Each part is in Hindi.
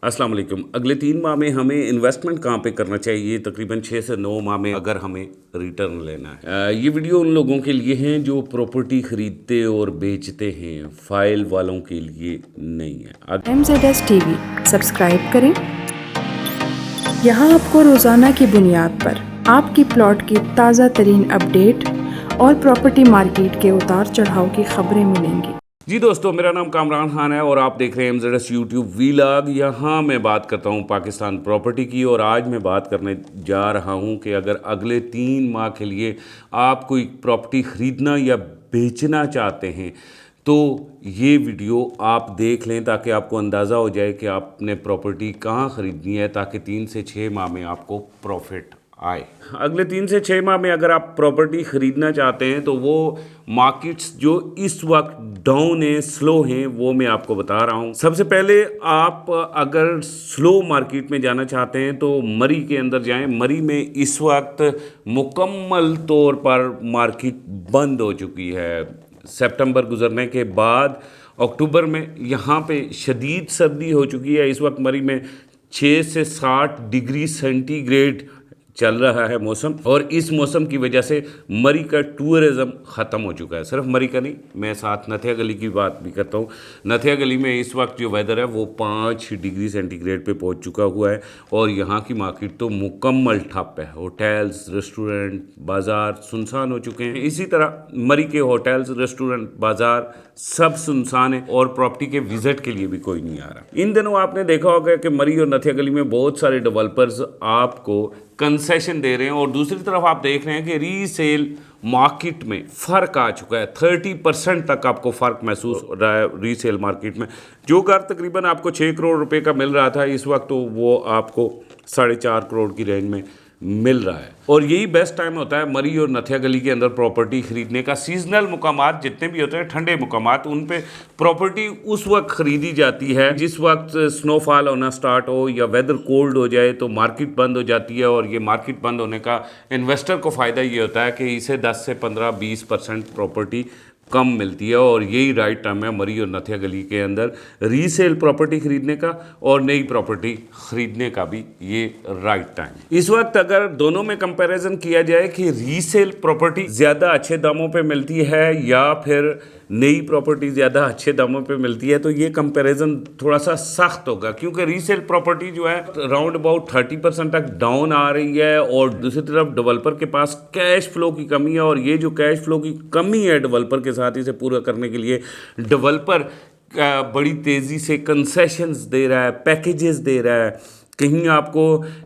अस्सलाम वालेकुम। अगले 3 माह में हमें इन्वेस्टमेंट कहाँ पे करना चाहिए? तकरीबन 6 से 9 माह में अगर हमें रिटर्न लेना है। ये वीडियो उन लोगों के लिए हैं जो प्रॉपर्टी खरीदते और बेचते हैं, फाइल वालों के लिए नहीं है। MZS TV सब्सक्राइब करें। यहाँ आपको रोज़ाना की बुनियाद पर आपकी प्लॉट की ताज़ा तरीन अपडेट और प्रॉपर्टी मार्केट के उतार चढ़ाव की खबरें मिलेंगी। जी दोस्तों, मेरा नाम कामरान खान है और आप देख रहे हैं MZS यूट्यूब वीलॉग। यहाँ मैं बात करता हूँ पाकिस्तान प्रॉपर्टी की और आज मैं बात करने जा रहा हूँ कि अगर अगले 3 माह के लिए आप कोई प्रॉपर्टी ख़रीदना या बेचना चाहते हैं तो ये वीडियो आप देख लें ताकि आपको अंदाज़ा हो जाए कि आपने प्रॉपर्टी कहाँ ख़रीदनी है, ताकि 3 से 6 माह में आपको प्रॉफिट आए। अगले 3 से 6 माह में अगर आप प्रॉपर्टी ख़रीदना चाहते हैं तो वो मार्केट्स जो इस वक्त डाउन है, स्लो हैं, वो मैं आपको बता रहा हूँ। सबसे पहले आप अगर स्लो मार्केट में जाना चाहते हैं तो मरी के अंदर जाएं। मरी में इस वक्त मुकम्मल तौर पर मार्केट बंद हो चुकी है। सितंबर गुजरने के बाद अक्टूबर में यहाँ पे शदीद सर्दी हो चुकी है। इस वक्त मरी में 6 से 60 डिग्री सेंटीग्रेड चल रहा है मौसम, और इस मौसम की वजह से मरी का टूरिज़्म ख़त्म हो चुका है। सिर्फ मरी का नहीं, मैं साथ नथिया गली की बात भी करता हूँ। नथिया गली में इस वक्त जो वेदर है वो 5 डिग्री सेंटीग्रेड पे पहुँच चुका हुआ है और यहाँ की मार्केट तो मुकम्मल ठप है। होटल्स, रेस्टोरेंट, बाज़ार सुनसान हो चुके हैं। इसी तरह मरी के होटल्स, रेस्टोरेंट, बाज़ार सब सुनसान है और प्रॉपर्टी के विजिट के लिए भी कोई नहीं आ रहा। इन दिनों आपने देखा होगा कि मरी और नथिया गली में बहुत सारे डेवलपर्स आपको कंसेशन दे रहे हैं और दूसरी तरफ आप देख रहे हैं कि रीसेल मार्केट में फ़र्क आ चुका है। 30% तक आपको फ़र्क महसूस हो रहा है रीसेल मार्केट में। जो घर तकरीबन आपको 6 करोड़ रुपए का मिल रहा था, इस वक्त तो वो आपको 4.5 करोड़ की रेंज में मिल रहा है। और यही बेस्ट टाइम होता है मरी और नथिया गली के अंदर प्रॉपर्टी ख़रीदने का। सीजनल मुकामात जितने भी होते हैं, ठंडे मुकामात, उन पे प्रॉपर्टी उस वक्त ख़रीदी जाती है जिस वक्त स्नोफॉल होना स्टार्ट हो या वेदर कोल्ड हो जाए तो मार्केट बंद हो जाती है। और ये मार्केट बंद होने का इन्वेस्टर को फ़ायदा ये होता है कि इसे 10 से 15-20% प्रॉपर्टी कम मिलती है और यही राइट टाइम है मरी और नथिया गली के अंदर रीसेल प्रॉपर्टी ख़रीदने का और नई प्रॉपर्टी ख़रीदने का भी ये राइट टाइम। इस वक्त अगर दोनों में कंपैरिजन किया जाए कि रीसेल प्रॉपर्टी ज़्यादा अच्छे दामों पे मिलती है या फिर नई प्रॉपर्टी ज़्यादा अच्छे दामों पे मिलती है, तो ये कंपैरिजन थोड़ा सा सख्त होगा क्योंकि रीसेल प्रॉपर्टी जो है राउंड अबाउट 30% तक डाउन आ रही है और दूसरी तरफ डेवलपर के पास कैश फ्लो की कमी है। और ये जो कैश फ्लो की कमी है डेवलपर के साथ, इसे पूरा करने के लिए डेवलपर बड़ी तेज़ी से कंसेशंस दे रहा है, पैकेजेस दे रहा है। कहीं आपको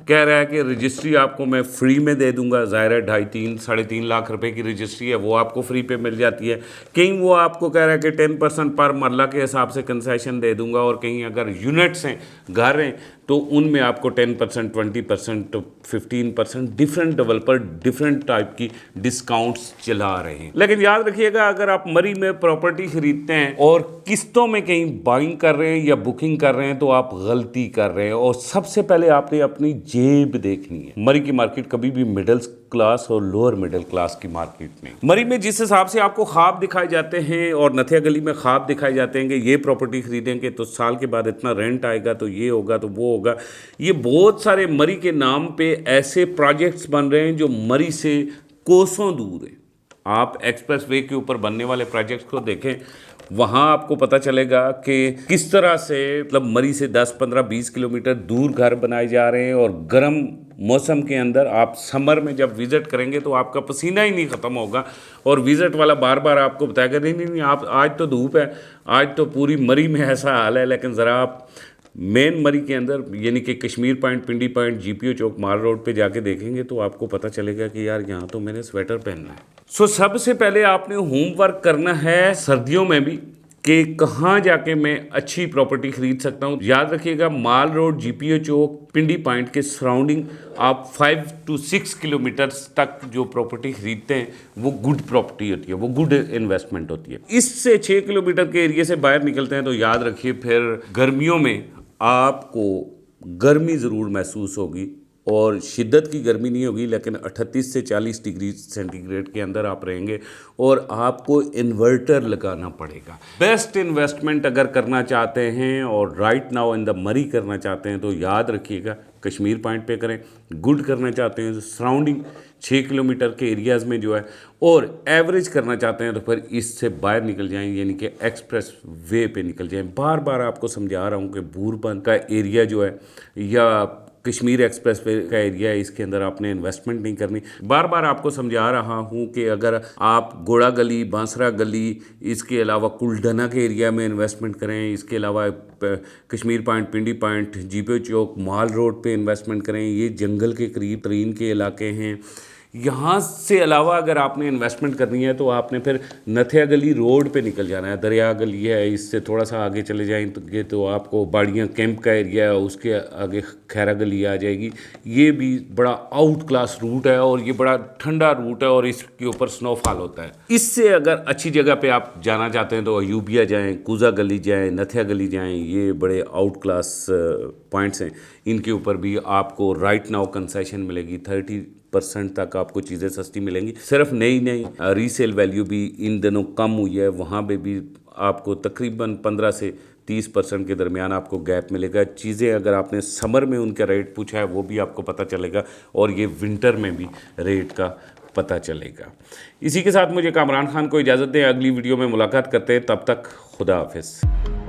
कह रहा है कि रजिस्ट्री आपको मैं फ्री में दे दूंगा, ज़ाहिर है 2.5-3-3.5 लाख रुपए की रजिस्ट्री है, वो आपको फ्री पे मिल जाती है। कहीं वो आपको कह रहा है कि 10% पर मरला के हिसाब से कंसेशन दे दूंगा। और कहीं अगर यूनिट्स हैं, घर हैं, तो उनमें आपको 10%, 20%, 15% डिफरेंट डेवलपर डिफरेंट टाइप की डिस्काउंट्स चला रहे हैं। लेकिन याद रखिएगा, अगर आप मरी में प्रॉपर्टी खरीदते हैं और किस्तों में कहीं बाइंग कर रहे हैं या बुकिंग कर रहे हैं तो आप गलती कर रहे हैं। और सबसे पहले आपने अपनी जेब देखनी है। मरी की मार्केट कभी भी मिडिल क्लास और लोअर मिडिल क्लास की मार्केट नहीं। मरी में जिस हिसाब से आपको ख्वाब दिखाए जाते हैं और नथिया गली में ख्वाब दिखाए जाते हैं कि ये प्रॉपर्टी खरीदेंगे तो साल के बाद इतना रेंट आएगा, तो ये होगा, तो वो होगा, ये बहुत सारे मरी के नाम पे ऐसे प्रोजेक्ट्स बन रहे हैं जो मरी से कोसों दूर है। आप एक्सप्रेस वे के ऊपर बनने वाले प्रोजेक्ट्स को देखें, वहाँ आपको पता चलेगा कि किस तरह से मतलब मरी से 10, 15, 20 किलोमीटर दूर घर बनाए जा रहे हैं। और गर्म मौसम के अंदर आप समर में जब विज़िट करेंगे तो आपका पसीना ही नहीं ख़त्म होगा और विज़िट वाला बार बार आपको बताएगा नहीं नहीं नहीं, आप आज तो धूप है, आज तो पूरी मरी में ऐसा हाल है। लेकिन ज़रा आप मेन मरी के अंदर यानी कि कश्मीर पॉइंट, पिंडी पॉइंट, GPO चौक, माल रोड पे जाके देखेंगे तो आपको पता चलेगा कि यार यहाँ तो मैंने स्वेटर पहनना है। सबसे पहले आपने होमवर्क करना है सर्दियों में भी कि कहाँ जाके मैं अच्छी प्रॉपर्टी खरीद सकता हूँ। याद रखिएगा, माल रोड, GPO चौक, पिंडी पॉइंट के सराउंडिंग आप 5 to 6 किलोमीटर्स तक जो प्रॉपर्टी खरीदते हैं वो गुड प्रॉपर्टी होती है, वो गुड इन्वेस्टमेंट होती है। इससे 6 किलोमीटर के एरिया से बाहर निकलते हैं तो याद रखिए फिर गर्मियों में आपको गर्मी ज़रूर महसूस होगी और शिद्दत की गर्मी नहीं होगी, लेकिन 38 से 40 डिग्री सेंटीग्रेड के अंदर आप रहेंगे और आपको इन्वर्टर लगाना पड़ेगा। बेस्ट इन्वेस्टमेंट अगर करना चाहते हैं और राइट नाउ इन द मरी करना चाहते हैं तो याद रखिएगा कश्मीर पॉइंट पे करें। गुड करना चाहते हैं तो सराउंडिंग 6 किलोमीटर के एरियाज़ में जो है, और एवरेज करना चाहते हैं तो फिर इससे बाहर निकल जाएं, यानी कि एक्सप्रेस वे पे निकल जाएं। बार बार आपको समझा रहा हूँ कि बूरबन का एरिया जो है या कश्मीर एक्सप्रेस वे का एरिया है, इसके अंदर आपने इन्वेस्टमेंट नहीं करनी। बार बार आपको समझा रहा हूँ कि अगर आप गोड़ा गली, बांसरा गली, इसके अलावा कुलडना के एरिया में इन्वेस्टमेंट करें, इसके अलावा कश्मीर पॉइंट, पिंडी पॉइंट, जीपे चौक, माल रोड पे इन्वेस्टमेंट करें, ये जंगल के करीब तरीन के इलाके हैं। यहाँ से अलावा अगर आपने इन्वेस्टमेंट करनी है तो आपने फिर नथिया गली रोड पे निकल जाना है। दरिया गली है, इससे थोड़ा सा आगे चले जाएंगे तो आपको बाड़ियाँ कैंप का एरिया है, उसके आगे खैरा गली आ जाएगी। ये भी बड़ा आउट क्लास रूट है और ये बड़ा ठंडा रूट है और इसके ऊपर स्नोफॉल होता है। इससे अगर अच्छी जगह पे आप जाना चाहते हैं तो अयूबिया जाएँ, कूजा गली जाएँ, नथिया गली जाएँ, ये बड़े आउट क्लास पॉइंट्स हैं। इनके ऊपर भी आपको राइट नाउ कंसेशन मिलेगी, 30% तक आपको चीज़ें सस्ती मिलेंगी। सिर्फ नई रीसेल वैल्यू भी इन दिनों कम हुई है, वहाँ पे भी आपको तकरीबन 15 से 30% के दरमियान आपको गैप मिलेगा। चीज़ें अगर आपने समर में उनका रेट पूछा है वो भी आपको पता चलेगा और ये विंटर में भी रेट का पता चलेगा। इसी के साथ मुझे कामरान खान को इजाज़त दें, अगली वीडियो में मुलाकात करते हैं, तब तक खुदा हाफिज़।